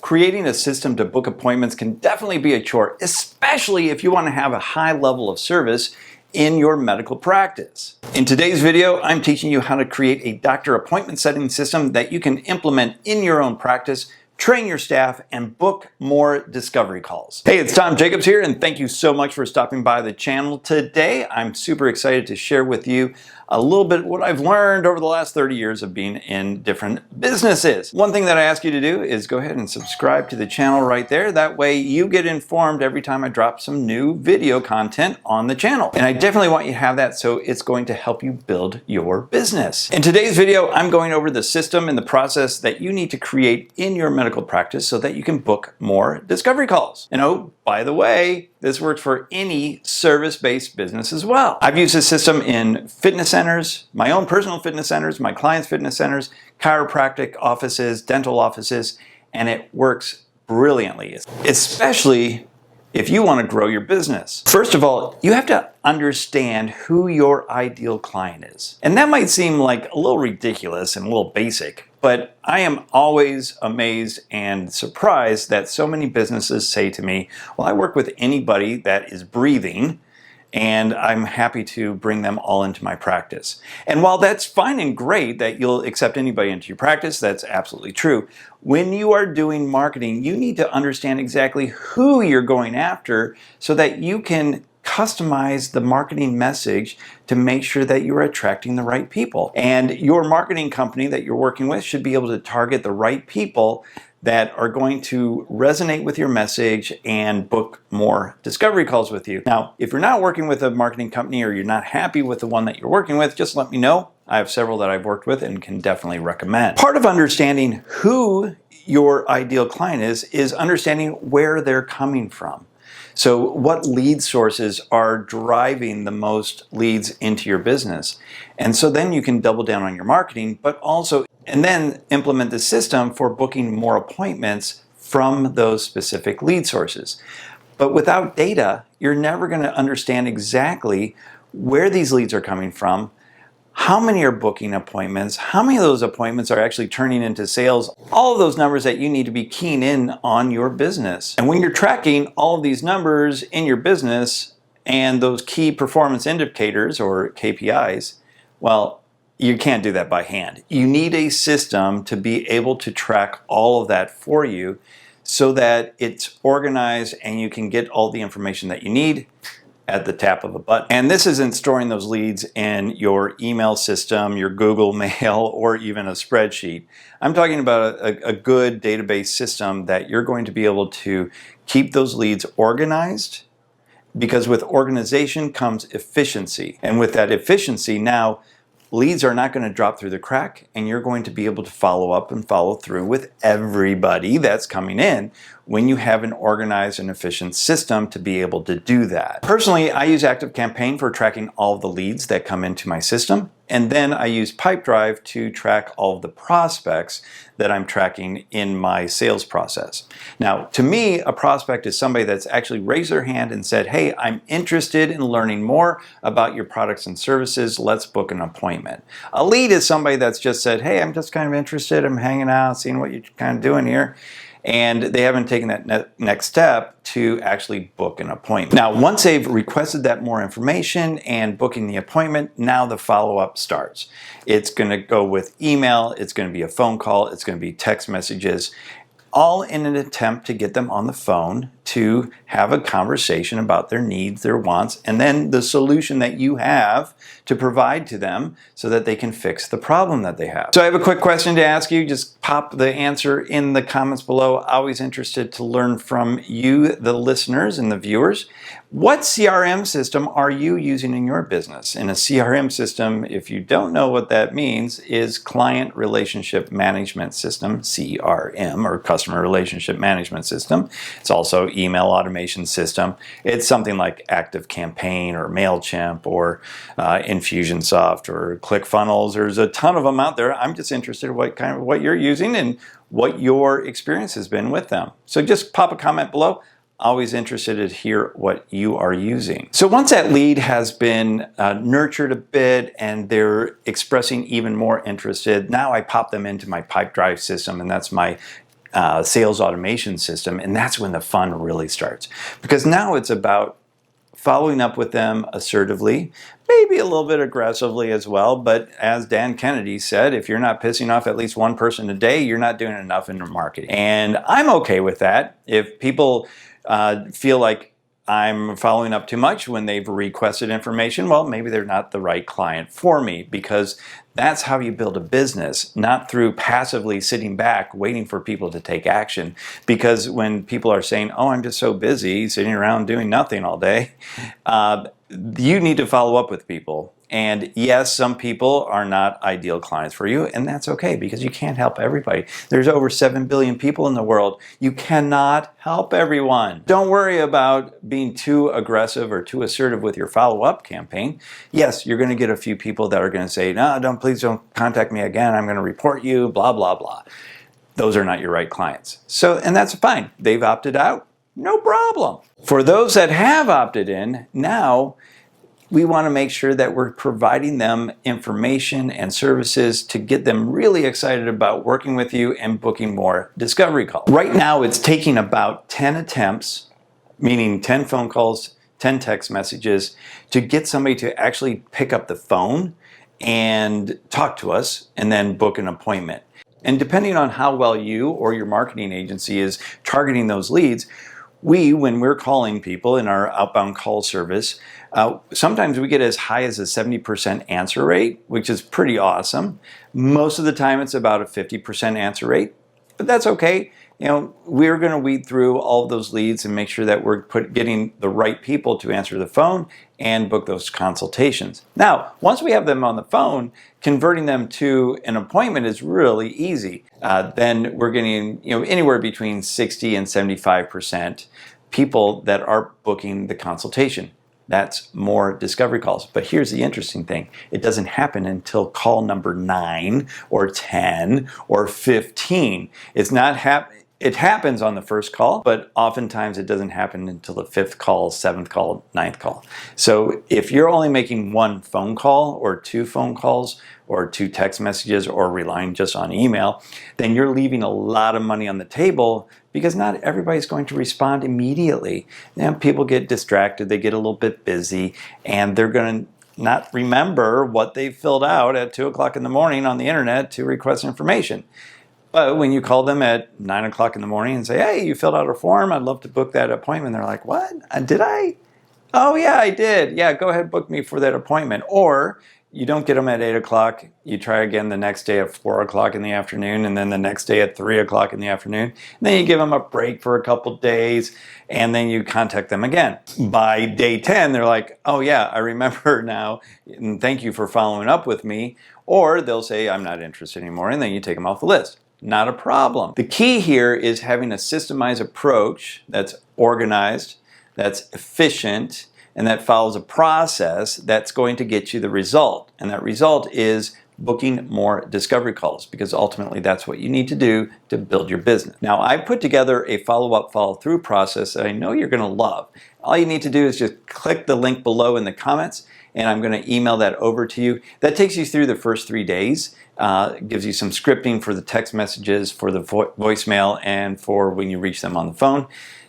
Creating a system to book appointments can definitely be a chore, especially if you want to have a high level of service in your medical practice. In today's video, I'm teaching you how to create a doctor appointment setting system that you can implement in your own practice, train your staff, and book more discovery calls. Hey, it's Jackobs here, and thank you so much for stopping by the channel today. I'm super excited to share with you a little bit what I've learned over the last 30 years of being in different businesses. One thing that I ask you to do is go ahead and subscribe to the channel right there. That way you get informed every time I drop some new video content on the channel. And I definitely want you to have that, so it's going to help you build your business. In today's video, I'm going over the system and the process that you need to create in your medical practice so that you can book more discovery calls. And oh, by the way, this works for any service-based business as well. I've used this system in fitness centers, my own personal fitness centers, my clients' fitness centers, chiropractic offices, dental offices, and it works brilliantly, especially if you want to grow your business. First of all, you have to understand who your ideal client is. And that might seem like a little ridiculous and a little basic, but I am always amazed and surprised that so many businesses say to me, well, I work with anybody that is breathing, and I'm happy to bring them all into my practice. And while that's fine and great that you'll accept anybody into your practice, that's absolutely true. When you are doing marketing, you need to understand exactly who you're going after so that you can customize the marketing message to make sure that you're attracting the right people. And your marketing company that you're working with should be able to target the right people that are going to resonate with your message and book more discovery calls with you. Now, if you're not working with a marketing company or you're not happy with the one that you're working with, just let me know. I have several that I've worked with and can definitely recommend. Part of understanding who your ideal client is understanding where they're coming from. So what lead sources are driving the most leads into your business? And so then you can double down on your marketing, but also, and then implement the system for booking more appointments from those specific lead sources. But without data, you're never going to understand exactly where these leads are coming from, how many are booking appointments, how many of those appointments are actually turning into sales, all of those numbers that you need to be keen in on your business. And when you're tracking all of these numbers in your business and those key performance indicators or KPIs, well, you can't do that by hand. You need a system to be able to track all of that for you so that it's organized and you can get all the information that you need at the tap of a button. And this isn't storing those leads in your email system, your Google Mail, or even a spreadsheet. I'm talking about a good database system that you're going to be able to keep those leads organized, because with organization comes efficiency. And with that efficiency, now leads are not going to drop through the crack, and you're going to be able to follow up and follow through with everybody that's coming in when you have an organized and efficient system to be able to do that. Personally, I use ActiveCampaign for tracking all of the leads that come into my system, and then I use Pipedrive to track all of the prospects that I'm tracking in my sales process. Now, to me, a prospect is somebody that's actually raised their hand and said, hey, I'm interested in learning more about your products and services. Let's book an appointment. A lead is somebody that's just said, hey, I'm just kind of interested. I'm hanging out, seeing what you're kind of doing here. And they haven't taken that next step to actually book an appointment. Now, once they've requested that more information and booking the appointment, now the follow-up starts. It's going to go with email, it's going to be a phone call, it's going to be text messages, all in an attempt to get them on the phone to have a conversation about their needs, their wants, and then the solution that you have to provide to them so that they can fix the problem that they have. So I have a quick question to ask you. Just pop the answer in the comments below. Always interested to learn from you, the listeners and the viewers. What CRM system are you using in your business? And a CRM system, if you don't know what that means, is Client Relationship Management System, CRM, or Customer Relationship Management System. It's also email automation system. It's something like ActiveCampaign or MailChimp or Infusionsoft or ClickFunnels. There's a ton of them out there. I'm just interested in what you're using and what your experience has been with them. So just pop a comment below. Always interested to hear what you are using. So once that lead has been nurtured a bit and they're expressing even more interested, now I pop them into my Pipedrive system, and that's my sales automation system, and that's when the fun really starts. Because now it's about following up with them assertively, maybe a little bit aggressively as well, but as Dan Kennedy said, if you're not pissing off at least one person a day, you're not doing enough in marketing. And I'm okay with that. If people feel like I'm following up too much when they've requested information, well, maybe they're not the right client for me, because that's how you build a business, not through passively sitting back waiting for people to take action. Because when people are saying, oh, I'm just so busy sitting around doing nothing all day, you need to follow up with people. And yes, some people are not ideal clients for you, and that's okay, because you can't help everybody. There's over 7 billion people in the world. You cannot help everyone. Don't worry about being too aggressive or too assertive with your follow-up campaign. Yes, you're going to get a few people that are going to say, no, please don't contact me again. I'm going to report you, blah, blah, blah. Those are not your right clients. So, and that's fine. They've opted out. No problem. For those that have opted in, now we want to make sure that we're providing them information and services to get them really excited about working with you and booking more discovery calls. Right now, it's taking about 10 attempts, meaning 10 phone calls, 10 text messages, to get somebody to actually pick up the phone and talk to us and then book an appointment. And depending on how well you or your marketing agency is targeting those leads, when we're calling people in our outbound call service, sometimes we get as high as a 70% answer rate, which is pretty awesome. Most of the time it's about a 50% answer rate, but that's okay. You know, we're going to weed through all of those leads and make sure that we're getting the right people to answer the phone and book those consultations. Now, once we have them on the phone, converting them to an appointment is really easy. Then we're getting, anywhere between 60 and 75% people that are booking the consultation. That's more discovery calls. But here's the interesting thing. It doesn't happen until call number 9 or 10 or 15. It happens on the first call, but oftentimes it doesn't happen until the 5th call, 7th call, 9th call. So if you're only making 1 phone call or 2 phone calls or 2 text messages or relying just on email, then you're leaving a lot of money on the table, because not everybody's going to respond immediately. People get distracted, they get a little bit busy, and they're going to not remember what they filled out at 2 o'clock in the morning on the internet to request information. But when you call them at 9 o'clock in the morning and say, hey, you filled out a form, I'd love to book that appointment, they're like, what? Did I? Oh yeah, I did. Yeah, go ahead, book me for that appointment. Or you don't get them at 8 o'clock, you try again the next day at 4 o'clock in the afternoon, and then the next day at 3 o'clock in the afternoon. And then you give them a break for a couple days, and then you contact them again. By day 10, they're like, oh yeah, I remember now, and thank you for following up with me. Or they'll say, I'm not interested anymore, and then you take them off the list. Not a problem. The key here is having a systemized approach that's organized, that's efficient, and that follows a process that's going to get you the result. And that result is booking more discovery calls, because ultimately that's what you need to do to build your business. Now, I put together a follow-up, follow-through process that I know you're going to love. All you need to do is just click the link below in the comments, and I'm going to email that over to you. That takes you through the first 3 days. It gives you some scripting for the text messages, for the voicemail, and for when you reach them on the phone,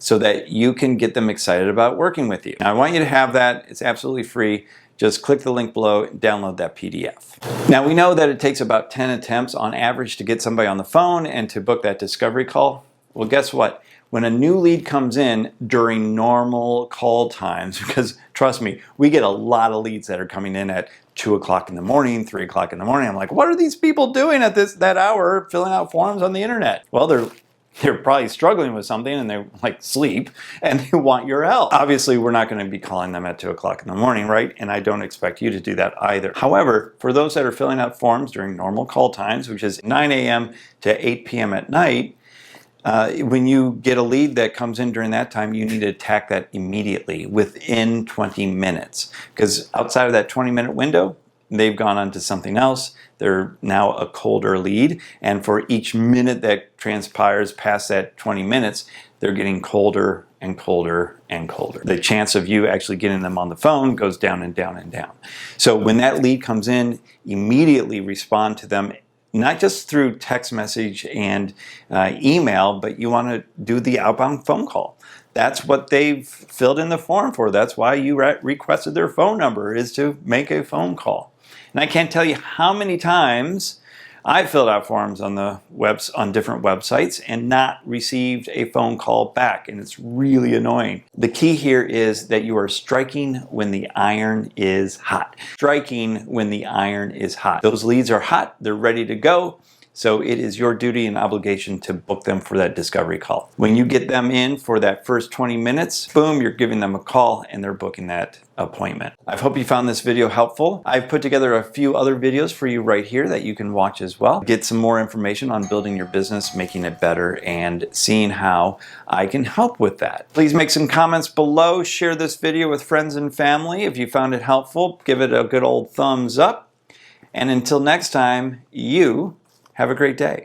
so that you can get them excited about working with you. Now, I want you to have that. It's absolutely free. Just click the link below and download that PDF. Now, we know that it takes about 10 attempts on average to get somebody on the phone and to book that discovery call. Well, guess what? When a new lead comes in during normal call times, because trust me, we get a lot of leads that are coming in at 2 o'clock in the morning, 3 o'clock in the morning. I'm like, what are these people doing at that hour filling out forms on the internet? Well, they're probably struggling with something, and they like sleep, and they want your help. Obviously, we're not going to be calling them at 2 o'clock in the morning, right? And I don't expect you to do that either. However, for those that are filling out forms during normal call times, which is 9 a.m. to 8 p.m. at night, when you get a lead that comes in during that time, you need to attack that immediately within 20 minutes. Because outside of that 20-minute window, they've gone on to something else. They're now a colder lead. And for each minute that transpires past that 20 minutes, they're getting colder and colder and colder. The chance of you actually getting them on the phone goes down and down and down. So when that lead comes in, immediately respond to them not just through text message and email, but you want to do the outbound phone call. That's what they've filled in the form for. That's why you requested their phone number, is to make a phone call. And I can't tell you how many times I filled out forms on different websites and not received a phone call back, and it's really annoying. The key here is that you are striking when the iron is hot. Striking when the iron is hot. Those leads are hot, they're ready to go. So it is your duty and obligation to book them for that discovery call. When you get them in for that first 20 minutes, boom, you're giving them a call and they're booking that appointment. I hope you found this video helpful. I've put together a few other videos for you right here that you can watch as well. Get some more information on building your business, making it better, and seeing how I can help with that. Please make some comments below. Share this video with friends and family. If you found it helpful, give it a good old thumbs up. And until next time, you have a great day.